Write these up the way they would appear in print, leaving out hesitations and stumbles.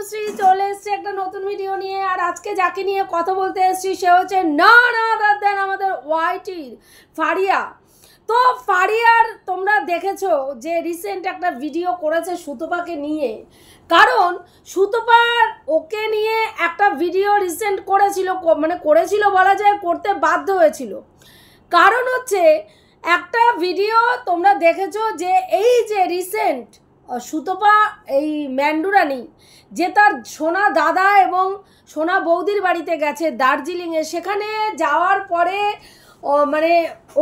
তনুশ্রী চলে এসেছে একটা নতুন ভিডিও নিয়ে। আর আজকে যাকে নিয়ে কথা বলতে এসেছি সে হচ্ছে না আদার দেন আমাদের ওয়াইটির ফারিয়া। তো ফারিয়ার তোমরা দেখেছো যে রিসেন্ট একটা ভিডিও করেছে সুতপাকে নিয়ে, কারণ সুতপার ওকে নিয়ে একটা ভিডিও রিসেন্ট করেছিল বলা যায়, করতে বাধ্য হয়েছিল। কারণ হচ্ছে একটা ভিডিও তোমরা দেখেছো যে এই যে রিসেন্ট সুতপা এই ম্যান্ডুরানি যে তার সোনা দাদা এবং সোনা বৌদির বাড়িতে গেছে দার্জিলিংয়ে, সেখানে যাওয়ার পরে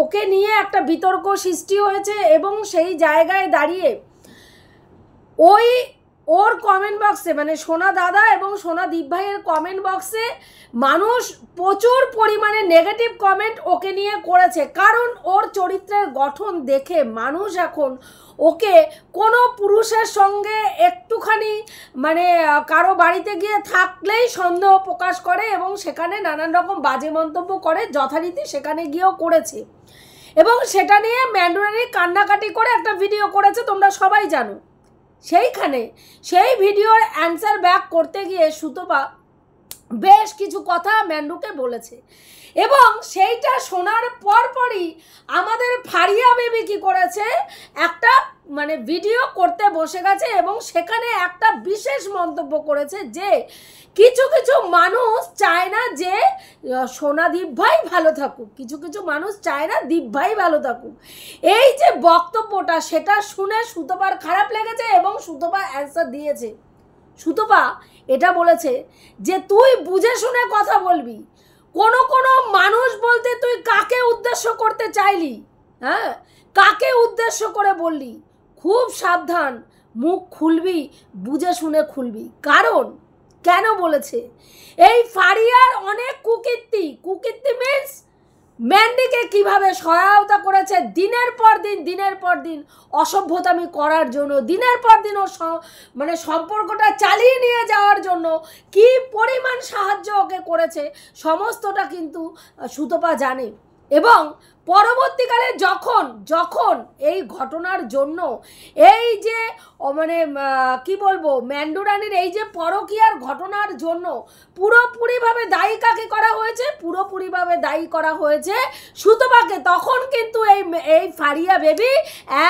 ওকে নিয়ে একটা বিতর্ক সৃষ্টি হয়েছে এবং সেই জায়গায় দাঁড়িয়ে ওর কমেন্ট বক্সে সোনা দাদা এবং সোনা দীপ ভাইয়ের কমেন্ট বক্সে মানুষ প্রচুর পরিমাণে নেগেটিভ কমেন্ট ওকে নিয়ে করেছে। কারণ ওর চরিত্রের গঠন দেখে মানুষ এখন ওকে কোনো পুরুষের সঙ্গে একটুখানি কারো বাড়িতে গিয়ে থাকলেই সন্দেহ প্রকাশ করে এবং সেখানে নানান রকম বাজে মন্তব্য করে, যথারীতি সেখানে গিয়েও করেছে। এবং সেটা নিয়ে ম্যান্ডুরানি কান্নাকাটি করে একটা ভিডিও করেছে, তোমরা সবাই জানো। সেইখানে সেই ভিডিওর অ্যান্সার ব্যাক করতে গিয়ে সুতপা বেশ কিছু কথা ম্যান্ডুকে বলেছে এবং সেইটা শোনার পরপরই আমাদের ফারিয়া বেবি কি করেছে, একটা ভিডিও করতে বসে গেছে এবং সেখানে একটা বিশেষ মন্তব্য করেছে যে কিছু কিছু মানুষ চায় না যে সোনা দীপ ভাই ভালো থাকুক, কিছু কিছু মানুষ চায় না দীপ ভাই ভালো থাকুক। এই যে বক্তব্যটা, সেটা শুনে সুতপার খারাপ লেগেছে এবং সুতপা অ্যান্সার দিয়েছে। সুতপা এটা বলেছে যে তুই বুঝে শুনে কথা বলবি, কোনো কোনো মানুষ বলতে তুই কাকে উদ্দেশ্য করতে চাইলি, হ্যাঁ কাকে উদ্দেশ্য করে বললি, খুব সাবধান, মুখ খুলবি বুঝে শুনে খুলবি। কারণ কেন বলেছে, এই ফারিয়ার অনেক কুকীর্তি মিন্স ম্যান্ডিকে কিভাবে সহায়তা করেছে দিনের পর দিন অসভ্যতামি করার জন্য, দিনের পর দিন ওর সম্পর্কটা চালিয়ে নিয়ে যাওয়ার জন্য কি পরিমাণ সাহায্য ওকে করেছে সমস্তটা কিন্তু সুতপা জানে। এবং পরবর্তীকালে যখন এই ঘটনার জন্য এই যে কি বলবো ম্যান্ডুরানির এই যে পরকীয়ার ঘটনার জন্য পুরোপুরিভাবে দায়ী কাকে করা হয়েছে, পুরোপুরিভাবে দায়ী করা হয়েছে সুতপাকে, তখন কিন্তু এই ফারিয়া বেবি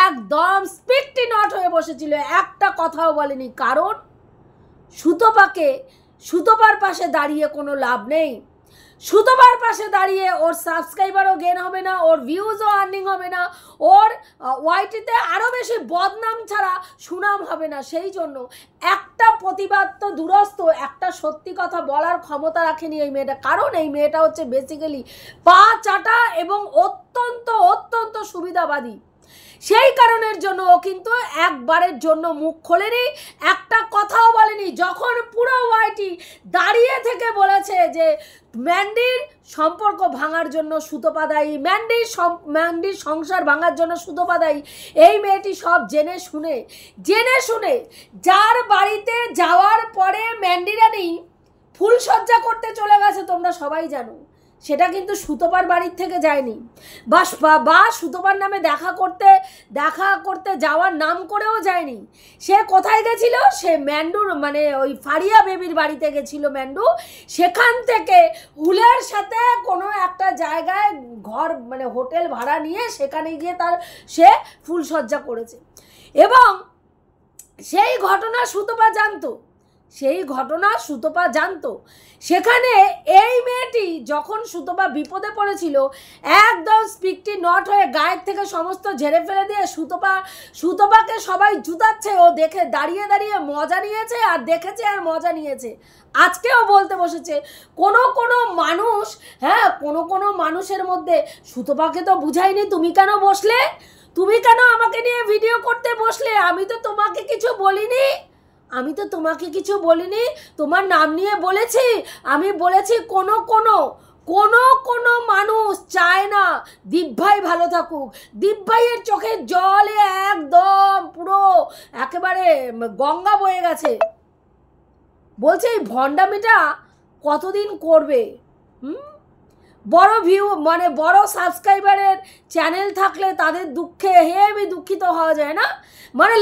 একদম স্পিকটি নট হয়ে বসেছিল, একটা কথাও বলেনি। কারণ সুতপার পাশে দাঁড়িয়ে কোনো লাভ নেই। সুতপার পাশে দাঁড়িয়ে ওর সাবস্ক্রাইবারও গেন হবে না, ওর ভিউজও আর্নিং হবে না, ওর ওয়াইটিতে আরও বেশি বদনাম ছাড়া সুনাম হবে না। সেই জন্য একটা প্রতিবাদ তো দূরস্থ, একটা সত্যি কথা বলার ক্ষমতা রাখেনি এই মেয়েটা। কারণ এই মেয়েটা হচ্ছে বেসিক্যালি পা চাটা এবং অত্যন্ত সুবিধাবাদী। সেই কারণের জন্য ও কিন্তু একবারের জন্য মুখ খোলেনি, একটা কথাও বলেনি। যখন পুরো ওয়াইটি দাঁড়িয়ে থেকে বলেছে যে ম্যান্ডির সম্পর্ক ভাঙার জন্য সুতপা দায়ী, ম্যান্ডির সংসার ভাঙার জন্য সুতপা দায়ী, এই মেয়েটি সব জেনে শুনে যার বাড়িতে যাওয়ার পরে ম্যান্ডিরানি ফুলসজ্জা করতে চলে গেছে, তোমরা সবাই জানো, সেটা কিন্তু সুতপার বাড়ির থেকে যায়নি, বা সুতপার নামে দেখা করতে যাওয়ার নাম করেও যায়নি। সে কোথায় গেছিল, সে ম্যান্ডুর ওই ফারিয়া বেবির বাড়িতে গেছিল ম্যান্ডু। সেখান থেকে হুলের সাথে কোনো একটা জায়গায় ঘর হোটেল ভাড়া নিয়ে সেখানে গিয়ে সে ফুলসজ্জা করেছে এবং সেই ঘটনা সুতপা জানতো। সেখানে এই মেয়েটি যখন সুতপা বিপদে পড়েছিল একদম স্পিকটি নট হয়ে গায়ের থেকে সমস্ত ঝেড়ে ফেলে দিয়ে সুতপাকে সবাই জুতাচ্ছে, ও দেখে দাঁড়িয়ে মজা নিয়েছে আর দেখেছে আর মজা নিয়েছে। আজকেও বলতে বসেছে কোনো মানুষ, হ্যাঁ কোনো মানুষের মধ্যে সুতপাকে তো বুঝাইনি, তুমি কেন বসলে, তুমি কেন আমাকে নিয়ে ভিডিও করতে বসলে, আমি তো তোমাকে কিছু বলিনি, তোমার নাম নিয়ে বলেছি, আমি বলেছি কোনো মানুষ চায় না দীপ ভাই ভালো থাকুক। দীপ ভাইয়ের চোখের জলে একদম পুরো একেবারে গঙ্গা বয়ে গেছে। বলছে এই ভণ্ডামিটা কতদিন করবে, বড় ভিউ বড় সাবস্ক্রাইবারের চ্যানেল থাকলে তাদের দুঃখে হেবি দুঃখিত হওয়া যায় না,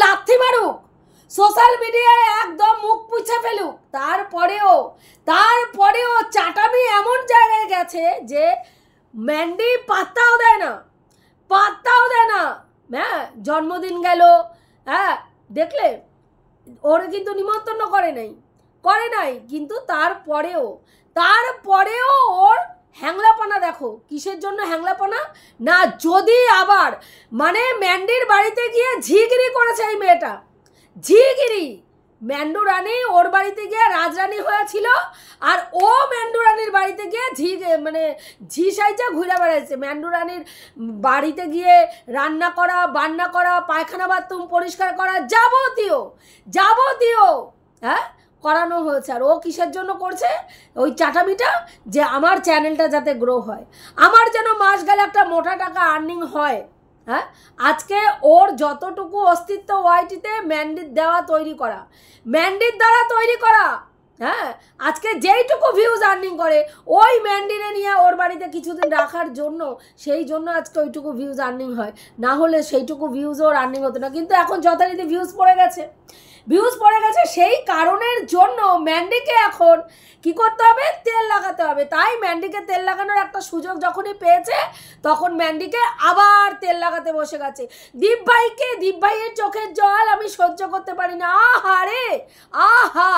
লাথি মারুক, সোশ্যাল মিডিয়ায় একদম মুখ পুছে ফেলুক, তারপরেও চাটামি এমন জায়গায় গেছে যে ম্যান্ডি পাত্তাও দেয় না। হ্যাঁ, জন্মদিন গেল, হ্যাঁ দেখলে, ওরে কিন্তু নিমন্ত্রণ করে নাই, কিন্তু তারপরেও ওর হ্যাংলাপনা দেখো। কিসের জন্য হ্যাংলাপনা? না, যদি আবার মানে ম্যান্ডির বাড়িতে গিয়ে ঝিগিরি করেছে এই মেয়েটা, ঝিগিরি। ম্যান্ডু রানী ওর বাড়িতে গিয়ে রাজরানী হয়েছিল, আর ও ম্যান্ডু রানীর বাড়িতে গিয়ে ঝি সাইজা ঘুরে বেড়াচ্ছে। ম্যান্ডু রানীর বাড়িতে গিয়ে রান্না করা, বান্না করা, পায়খানা বাথরুম পরিষ্কার করা, যাবতীয় হ্যাঁ করানো হয়েছে। আর ও কিসের জন্য করছে? ওই চাটামিটা, যে আমার চ্যানেলটা যাতে গ্রো হয়, আমার যেন মাস গেলে একটা মোটা টাকা আর্নিং হয়। হ্যাঁ, আজকে ওর যতটুকু অস্তিত্ব ওয়াইটিতে ম্যান্ডির দ্বারা তৈরি করা। হ্যাঁ, আজকে যেইটুকু ভিউজ আর্নিং করে ওই ম্যান্ডিরে নিয়ে ওর বাড়িতে কিছুদিন রাখার জন্য, সেই জন্য আজকে ওইটুকু ভিউজ আর্নিং হয়, না হলে সেইটুকু ভিউজ ওর আর্নিং হতো না। কিন্তু এখন যথারীতি ভিউজ পড়ে গেছে, সেই কারণের জন্য ম্যান্ডিকে এখন কি করতে হবে? তেল লাগাতে হবে। তাই ম্যান্ডিকে তেল লাগানোর একটা সুযোগ যখনই পেয়েছে, তখন ম্যান্ডিকে আবার তেল লাগাতে বসে গেছে। দীপ ভাইয়ের চোখের জল আমি সহ্য করতে পারি না। আহা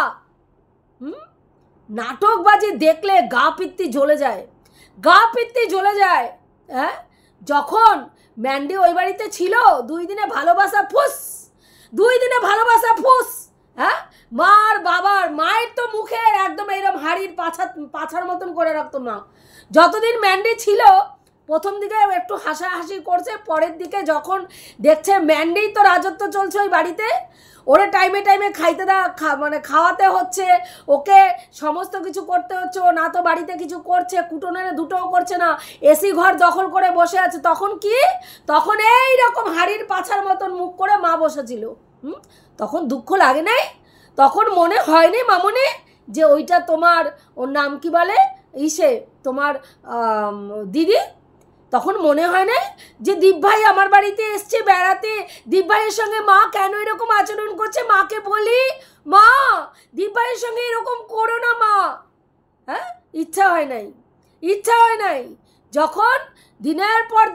নাটকবাজি দেখলে গা পিত্তি জ্বলে যায়। হ্যাঁ, যখন ম্যান্ডি ওই বাড়িতে ছিল, 2 দিনে ভালোবাসা ফুস। হ্যাঁ, মায়ের তো মুখে একদম এইরকম হাড়ির পাছার মতন করে রাখতো মা। যতদিন ম্যান্ডি ছিল, প্রথম দিকে একটু হাসাহাসি করছে, পরের দিকে যখন দেখছে ম্যান্ডি তো রাজত্ব চলছে ওই বাড়িতে, ওরে টাইমে খাওয়াতে হচ্ছে, ওকে সমস্ত কিছু করতে হচ্ছে, ও না তো বাড়িতে কিছু করছে, কুটোনেরে দুটোও করছে না, এসি ঘর দখল করে বসে আছে, তখন এইরকম হাড়ির পাছার মতন মুখ করে মা বসেছিল। তখন দুঃখ লাগে নাই? তখন মনে হয়নি মামুনি যে ওইটা তোমার, ওর নাম কি বলে, তোমার দিদি? তখন মনে হয় না যে দীপ ভাই আমার বাড়িতে এসছে বেড়াতে, দীপ ভাইয়ের সঙ্গে মা কেন এরকম আচরণ করছে? মাকে বলি, মা দীপ ভাইয়ের সঙ্গে এরকম করো না মা। হ্যাঁ, ইচ্ছা হয় নাই। যখন দিনের পর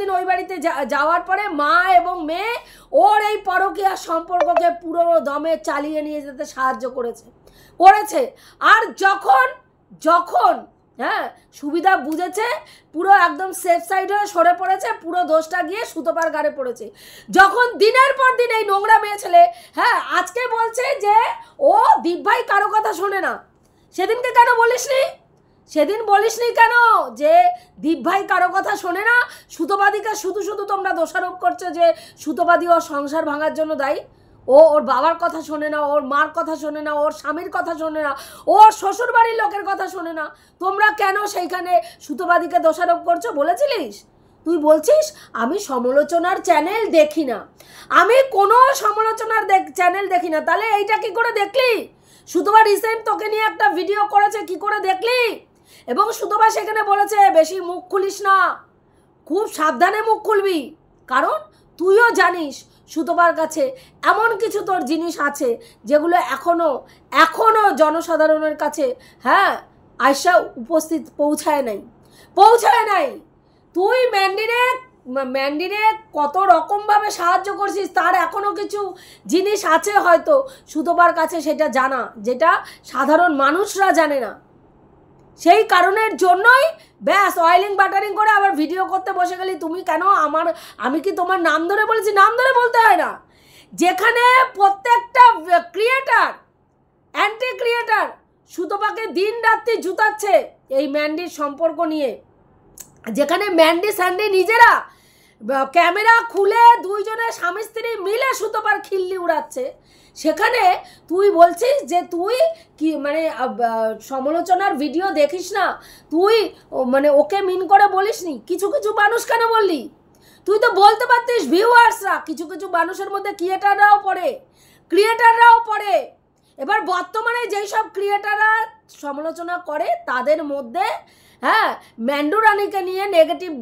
দিন ওই বাড়িতে যাওয়ার পরে মা এবং মেয়ে ওর এই পরকীয়া সম্পর্ককে পুরো দমে চালিয়ে নিয়ে যেতে সাহায্য করেছে। আর যখন হ্যাঁ সুবিধা বুঝেছে, পুরো একদম সেফ সাইড হয়ে সরে পড়েছে, পুরো দোষটা গিয়ে সুতোপার গাড়ে পড়েছে। যখন দিনের পর দিন এই নোংরা মেয়ে ছেলে হ্যাঁ আজকে বলছে যে ও দীপ ভাই কারো কথা শোনে না, সেদিনকে কেন বলিসনি? সেদিন বলিসনি কেন যে দীপ ভাই কারো কথা শোনে না? সুতোবাদীকে শুধু তোমরা দোষারোপ করছো যে সুতোবাদী ওর সংসার ভাঙার জন্য দায়ী। ওর বাবার কথা শোনে না, ওর মার কথা শোনে না, ওর স্বামীর কথা শোনে না, ওর শ্বশুর বাড়ির লোকের কথা শোনে না। তোমরা কেন সেইখানে সুতোবাদীকে দোষারোপ করছো? বলেছিলিস? তুই বলছিস আমি সমালোচনার চ্যানেল দেখি না, আমি কোনো সমালোচনার চ্যানেল দেখি না। তাহলে এইটা কি করে দেখলি? সুতোবা রিসেন্ট তোকে নিয়ে একটা ভিডিও করেছে, কি করে দেখলি? এবং সুতোবা সেখানে বলেছে বেশি মুখ খুলিস না, খুব সাবধানে মুখ খুলবি, কারণ তুইও জানিস সুতোবার কাছে এমন কিছু তোর জিনিস আছে যেগুলো এখনো জনসাধারণের কাছে হ্যাঁ আয়সা পৌঁছায় নাই। তুই ম্যান্ডিরে কত রকমভাবে সাহায্য করছিস, তার এখনো কিছু জিনিস আছে হয়তো সুতোবার কাছে, সেটা জানা, যেটা সাধারণ মানুষরা জানে না। সেই কারণের জন্যই ব্যাস অয়েলিং বাটারিং করে আবার ভিডিও করতে বসে গেলি। তুমি কেন আমি কি তোমার নাম ধরে বলেছি? নাম ধরে বলতে হয় না। যেখানে প্রত্যেকটা ক্রিয়েটার, অ্যান্টি ক্রিয়েটার সুতোপাকে দিন রাত্রি জুতাচ্ছে এই ম্যান্ডির সম্পর্ক নিয়ে, যেখানে ম্যান্ডি স্যান্ডি নিজেরা ক্যামেরা খুলে দুইজনে স্বামী স্ত্রী মিলে সুতোপার খিল্লি উড়াচ্ছে, সেখানে তুই বলছিস যে তুই কি মানে সমালোচনার ভিডিও দেখিস না, তুই মানে ওকে মিন করে বলিসনি? কিছু মানুষ কেন বললি? তুই তো বলতে পারতিস ভিউয়ার্সরা, কিছু মানুষের মধ্যে ক্রিয়েটাররাও পড়ে। এবার বর্তমানে যেই সব ক্রিয়েটাররা সমালোচনা করে তাদের মধ্যে হ্যাঁ ম্যান্ডু রানীকে নিয়ে নেগেটিভ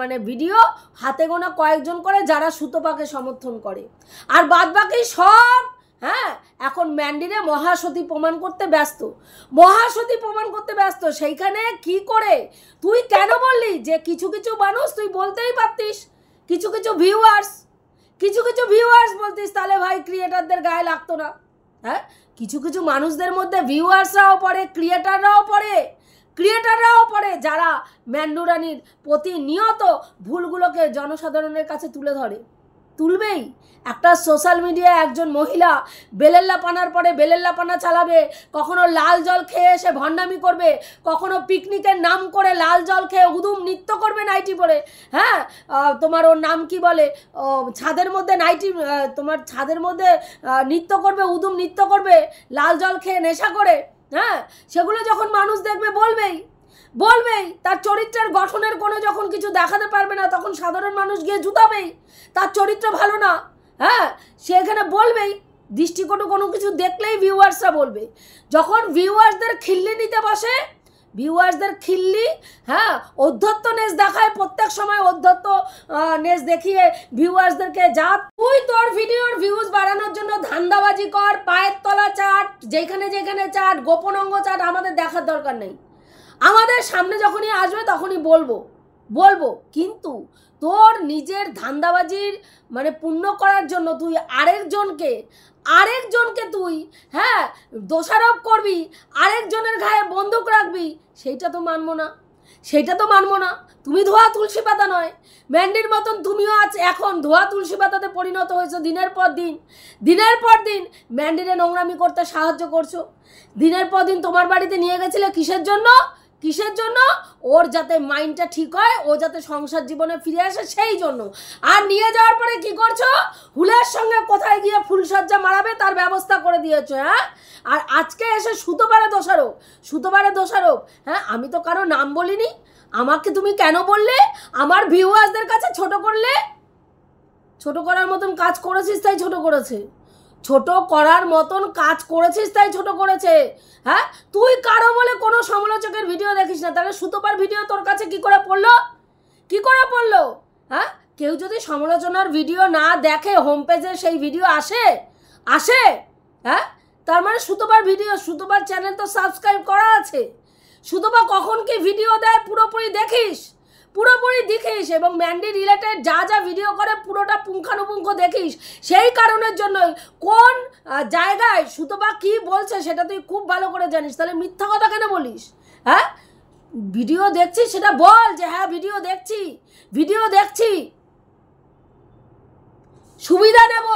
মানে ভিডিও হাতে গোনা কয়েকজন করে, যারা সুতোপাকে সমর্থন করে, আর বাদবাকি সব হ্যাঁ এখন ম্যান্ডিরে মহাসতী প্রমাণ করতে ব্যস্ত, মহাসতী প্রমাণ করতে ব্যস্ত। সেইখানে কি করে তুই কেন বললি যে কিছু কিছু মানুষ, তুই বলতেই পারতিস কিছু কিছু ভিউয়ার্স বলতিস, তাহলে ভাই ক্রিয়েটারদের গায়ে লাগতো না। হ্যাঁ কিছু কিছু মানুষদের মধ্যে ভিউয়ার্সরাও পড়ে, ক্রিয়েটাররাও পড়ে যারা ম্যান্ডু রানীর প্রতিনিয়ত ভুলগুলোকে জনসাধারণের কাছে তুলে ধরে। তুলবেই। একটা সোশ্যাল মিডিয়ায় একজন মহিলা বেলেল্লাপানার পরে বেলেল্লাপানা চালাবে, কখনো লাল জল খেয়ে এসে ভণ্ডামি করবে, কখনো পিকনিকের নাম করে লাল জল খেয়ে উদুম নৃত্য করবে নাইটি পরে। হ্যাঁ তোমার ওর নাম কি বলে, ছাদের মধ্যে নাইটি, তোমার ছাদের মধ্যে নৃত্য করবে, উদুম নৃত্য করবে লাল জল খেয়ে নেশা করে। হ্যাঁ সেগুলো যখন মানুষ দেখবে বলবেই, তার চরিত্রের গঠনের কোনো যখন কিছু দেখাতে পারবে না তখন সাধারণ মানুষ গিয়ে জুতাবেই, তার চরিত্র ভালো না। হ্যাঁ সে এখানে বলবেই, দৃষ্টিকটু কোনো কিছু দেখলেই ভিউয়ার্সরা বলবে। যখন ভিউয়ার্সদের খিল্লি নিতে বসে, ভিউয়ার্সদের খিল্লি, হ্যাঁ অধ্যত্ত নেস দেখায়, প্রত্যেক সময় অধ্যত্ত নেস দেখিয়ে ভিউয়ার্সদেরকে যা তুই তোর ভিডিওর ভিউজ বাড়ানোর জন্য ধান্দাবাজি কর, পায়ের তলা চাট, যেখানে চাট, গোপন অঙ্গ চাট, আমাদের দেখার দরকার নেই। আমাদের সামনে যখনই আসবে তখনই বলবো, কিন্তু তোর নিজের ধান্দাবাজির মানে পূর্ণ করার জন্য তুই আরেকজনকে তুই হ্যাঁ দোষারোপ করবি, আরেকজনের গায়ে বন্দুক রাখবি, সেইটা তো মানবো না। তুমি ধোয়া তুলসী পাতা নয়, ম্যান্ডির মতন তুমিও আজ এখন ধোয়া তুলসী পাতাতে পরিণত হয়েছো। দিনের পর দিন ম্যান্ডিরে নোংরামি করতে সাহায্য করছো। দিনের পর দিন তোমার বাড়িতে নিয়ে গেছিলে কিসের জন্য? ওর যাতে মাইন্ডটা ঠিক হয়, ও যাতে সংসার জীবনে ফিরে আসে সেই জন্য। আর নিয়ে যাওয়ার পরে কি করছো? হুলের সঙ্গে কোথায় গিয়ে ফুলসজ্জা মারাবে তার ব্যবস্থা করে দিয়েছো। হ্যাঁ আর আজকে এসে সুতোবারে দোষারোপ। হ্যাঁ আমি তো কারো নাম বলিনি, আমাকে তুমি কেন বললে? আমার ভিউয়ার্সদের কাছে ছোট করলে। ছোট করার মতন কাজ করেছিস তাই ছোট করেছে, তাই ছোট করেছে। হ্যাঁ তুই কারো বলে কোনো সমালোচকের ভিডিও দেখিস না, তাহলে সুতোপার ভিডিও তোর কাছে কি করে পড়লো? হ্যাঁ কেউ যদি সমালোচনার ভিডিও না দেখে, হোম পেজে সেই ভিডিও আসে, হ্যাঁ তার মানে সুতোপার চ্যানেল তো সাবস্ক্রাইব করা আছে। সুতোপা কখন কি ভিডিও দেয় পুরোপুরি দেখিস এবং ম্যান্ডি রিলেটেড যা ভিডিও করে পুরোটা পুঙ্খানুপুঙ্খ দেখিস। সেই কারণের জন্যই কোন জায়গায় সুতোপা কি বলছে সেটা তুই খুব ভালো করে জানিস, তাহলে মিথ্যা কথা কেন বলিস? হ্যাঁ ভিডিও দেখছিস সেটা বল যে হ্যাঁ ভিডিও দেখছি, সুবিধা নেব,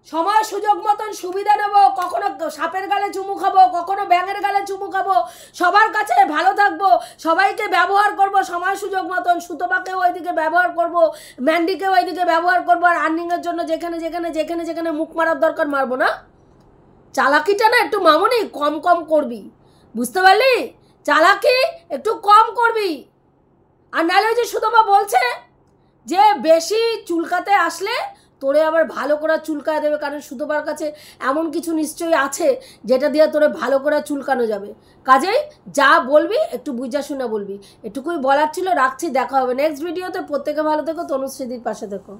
সময় সুযোগ মতন সুবিধা নেব, কখনো সাপের গালে চুমু খাবো, কখনো ব্যাঙের গালে চুমু খাবো, সবার কাছে ভালো থাকবো, সবাইকে ব্যবহার করব সময় সুযোগ মতন। সুতোপাকেও ওইদিকে ব্যবহার করব, ম্যান্ডিকেও ওইদিকে ব্যবহার করবো, আর আর্নিংয়ের জন্য যেখানে মুখ মারার দরকার মারবো না। চালাকিটা না একটু মামুনি কম করবি, বুঝতে পারলি? চালাকি একটু কম করবি। আর নাহলে যে সুতোপা বলছে যে বেশি চুলকাতে আসলে তোরে আবার ভালো করে চুলকায় দেবে, কারণ সুতোপার কাছে এমন কিছু নিশ্চয়ই আছে যেটা দিয়ে তোরে ভালো করে চুলকানো যাবে। কাজেই যা বলবি একটু বুঝা শুনে বলবি। এটুকুই বলার ছিল, রাখছি। দেখা হবে নেক্সট ভিডিওতে। প্রত্যেকে ভালো থেকো, তনুশ্রীদির পাশে থেকো।